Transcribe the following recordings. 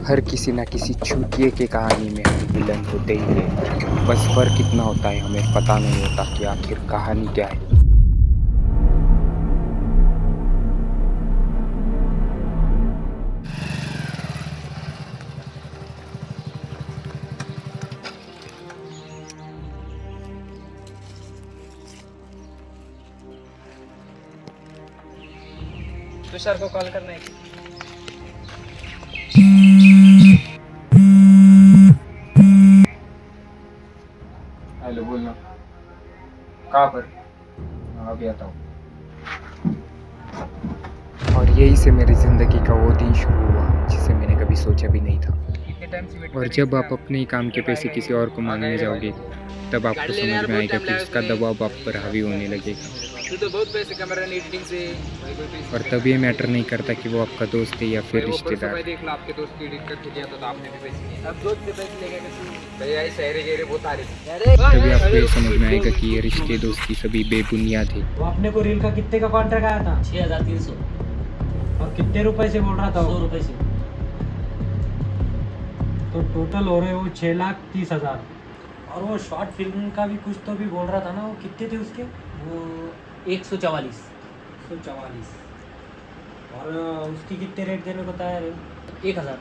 हर किसी ना किसी चूतिए की कहानी में हम विलन होते ही हैं। बस फर्क इतना होता है हमें पता नहीं होता कि आखिर कहानी क्या है। तुषार को कॉल करना है। हेलो, बोलना। कहाँ पर? अभी आता हूँ। और यही से मेरी जिंदगी का वो दिन शुरू हुआ जिसे मैंने कभी सोचा भी नहीं था। कितने टाइम से वेट और जब आप अपने ही काम के पैसे किसी और को मांगने जाओगे तब आपको समझ में आएगा कि उसका दबाव आप पर हावी होने लगेगा। तू तो बहुत पैसे कमा रहा है एडिटिंग से। और तब ये मैटर नहीं करता कि वो आपका दोस्त है या फिर वो परसों रिश्तेदार। भाई देख लो, आपके दोस्त की एडिट करके दिया था तो आपने भी पैसे दिए। अब दोस्त से पैसे लेके कैसे भैया ये शहरे गेरे बहुत आ रहे थे। तभी आपको ये समझ में आएगा कि ये रिश्ते दोस्ती सभी बेबुनियाद है। वो अपने को रील का कितने का कॉन्ट्रैक्ट आया था? 6300। और कितने रुपए से बोल रहा था 100 वो? रुपए से। तो टोटल हो रहे वो 6,30,000। और वो शॉर्ट फिल्म का भी कुछ तो भी बोल रहा था ना, वो कितने थे उसके? वो 144। 144। और उसकी कितने रेट देने को तैयार है? 1000।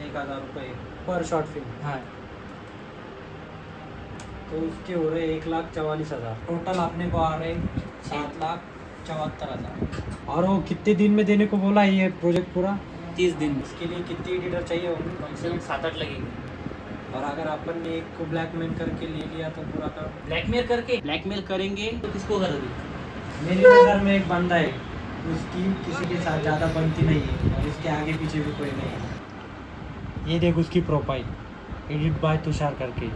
1,000 रुपये पर शॉर्ट फिल्म। हाँ। तो उसके हो रहे 1,44,000। टोटल अपने को आ रहे 7,74,000। और वो कितने दिन में देने को बोला है ये प्रोजेक्ट पूरा? 30 दिन। इसके लिए कितने एडिटर चाहिए होंगे? कम से कम 7-8 लगेंगे। और अगर अपन ने एक को ब्लैकमेल करके ले लिया तो पूरा काम। ब्लैकमेल करेंगे तो किसको करोगे? मेरी नज़र में एक बंदा है, उसकी किसी के साथ ज़्यादा बनती नहीं है और उसके आगे पीछे भी कोई नहीं है। ये देख उसकी प्रोफाइल, एडिट बाय तुषार करके।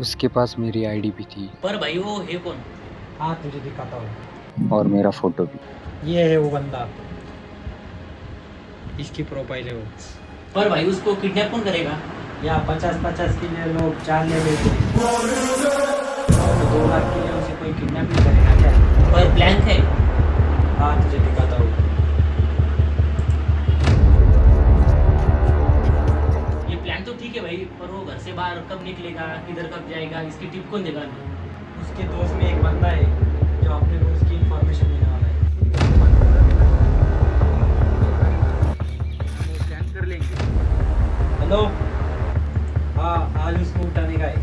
उसके पास मेरी आईडी भी थी पर भाई वो है कौन? हाँ तुझे दिखाता हूँ। और मेरा फोटो भी। ये है वो बंदा, इसकी प्रोफाइल है वो। पर भाई उसको किडनैप कौन करेगा? या 50-50 के लिए लोग जान ले लेते हैं, 2 लाख के लिए उसे कोई किडनैप नहीं करेगा क्या? पर ब्लैंक है। हाँ तुझे दिखाता हूँ। ये प्लान तो ठीक है भाई, पर वो घर से बाहर कब निकलेगा, किधर कब जाएगा, इसकी टिप कौन देगा? उसके दोस्त में एक बंदा है जो अपने को उसकी इंफॉर्मेशन देने वाला है। प्लान कर लेंगे। हेलो, हाँ आज उसको उठाने का है।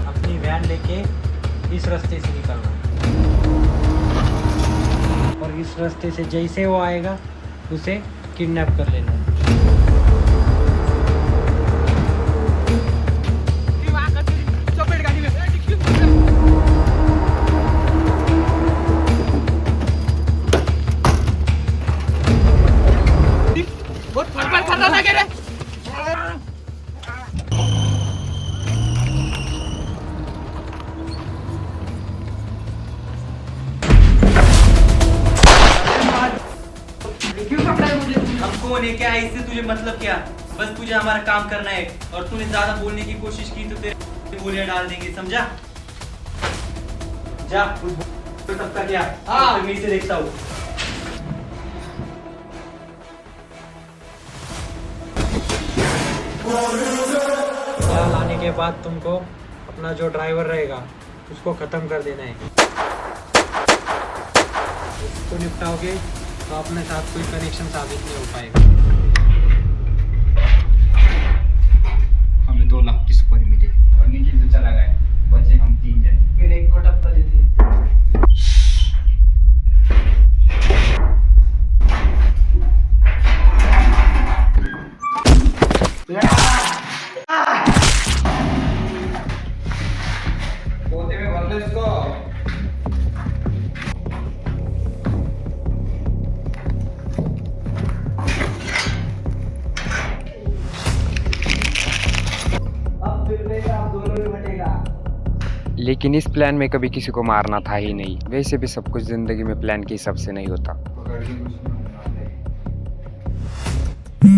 अपनी वैन लेके इस रास्ते से निकलना और इस रास्ते से जैसे वो आएगा उसे किडनैप कर लेना। चपेट गाड़ी में बहुत खतरनाक है रे। हम कौन है, क्या है, इससे तुझे मतलब क्या? बस तुझे हमारा काम करना है और तूने ज्यादा बोलने की कोशिश की तो तेरे गोलियां डाल देंगे, समझा? जा कुछ तब तक क्या? हाँ मैं इसे देखता हूँ। यहाँ लाने के बाद तुमको अपना जो ड्राइवर रहेगा उसको ख़त्म कर देना है। उसको निपटाओगे तो अपने साथ कोई कनेक्शन साबित नहीं हो पाएगा। हमें 2 लाख की सुपारी मिली और निखिल तो चला गया, बचे हम 3 जन। फिर एक को टप्पा देते हैं। पोते में भर लो इसको। अब फिर मेरा आप दोनों में बटेगा। लेकिन इस प्लान में कभी किसी को मारना था ही नहीं। वैसे भी सब कुछ जिंदगी में प्लान के हिसाब से नहीं होता। भाई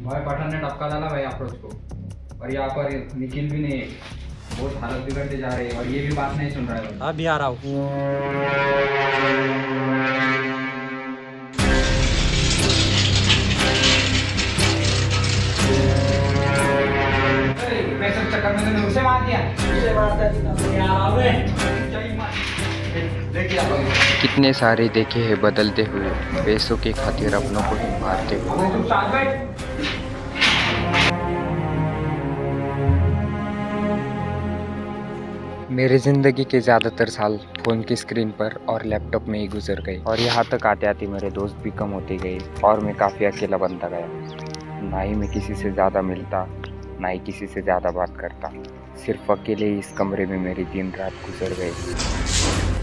भाई पठान ने टपका डाला भाई अप्रोच को, और यहाँ पर निखिल भी नहीं है, बहुत हालत बिगड़ते जा रही है और ये भी बात नहीं सुन रहा है भाई। अभी आ रहा हूँ। पैसे के चक्कर में तूने उसे मार दिया। देखिए आप कितने सारे देखे हैं बदलते हुए, पैसों के खातिर अपनों को ही मारते हुए। तुम साथ बैठ। मेरी ज़िंदगी के ज़्यादातर साल फ़ोन की स्क्रीन पर और लैपटॉप में ही गुजर गए, और यहाँ तक आते आते मेरे दोस्त भी कम होते गए और मैं काफ़ी अकेला बनता गया। ना ही मैं किसी से ज़्यादा मिलता, ना ही किसी से ज़्यादा बात करता। सिर्फ अकेले ही इस कमरे में मेरी दिन रात गुजर गए।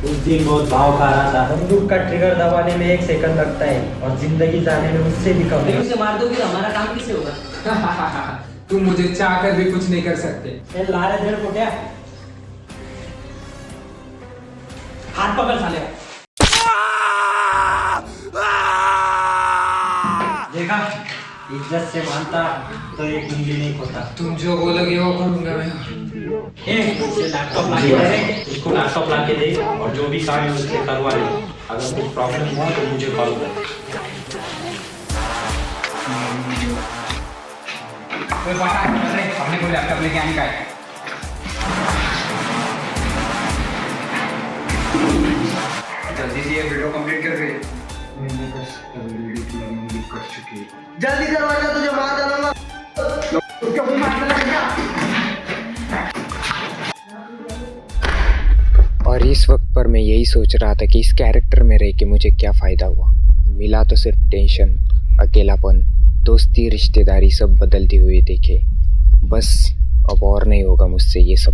उस दिन बहुत भाव खा रहा था। बंदूक का ट्रिगर दबाने में 1 सेकंड लगता है और जिंदगी जाने में उससे भी कम। उसे मार दोगे तो हमारा काम किससे होगा? तुम मुझे चाह कर भी कुछ नहीं कर सकते। ये ला रहे तेरे को क्या? हाथ पकड़ साले। देखा, इज्जत से मानता तो ये कुंडली नहीं खोता। तुम जो बोलोगे वो करूंगा मैं। उसे लैपटॉप ला के दे, उसको लैपटॉप ला के दे और जो भी काम है उससे करवा ले। अगर कुछ प्रॉब्लम हुआ तो मुझे कॉल कर। कोई बात है, अपने को लैपटॉप लेके आने का है। जल्दी से ये वीडियो कंप्लीट कर दे। मैंने बस वीडियो की लॉगिंग कर चुकी है। जल्दी करवाना, तुझे मार डालूंगा। क्यों मारना है क्या? और इस वक्त पर मैं यही सोच रहा था कि इस कैरेक्टर में रह के मुझे क्या फ़ायदा हुआ। मिला तो सिर्फ टेंशन, अकेलापन, दोस्ती, रिश्तेदारी सब बदलती हुई देखे। बस अब और नहीं होगा मुझसे ये सब।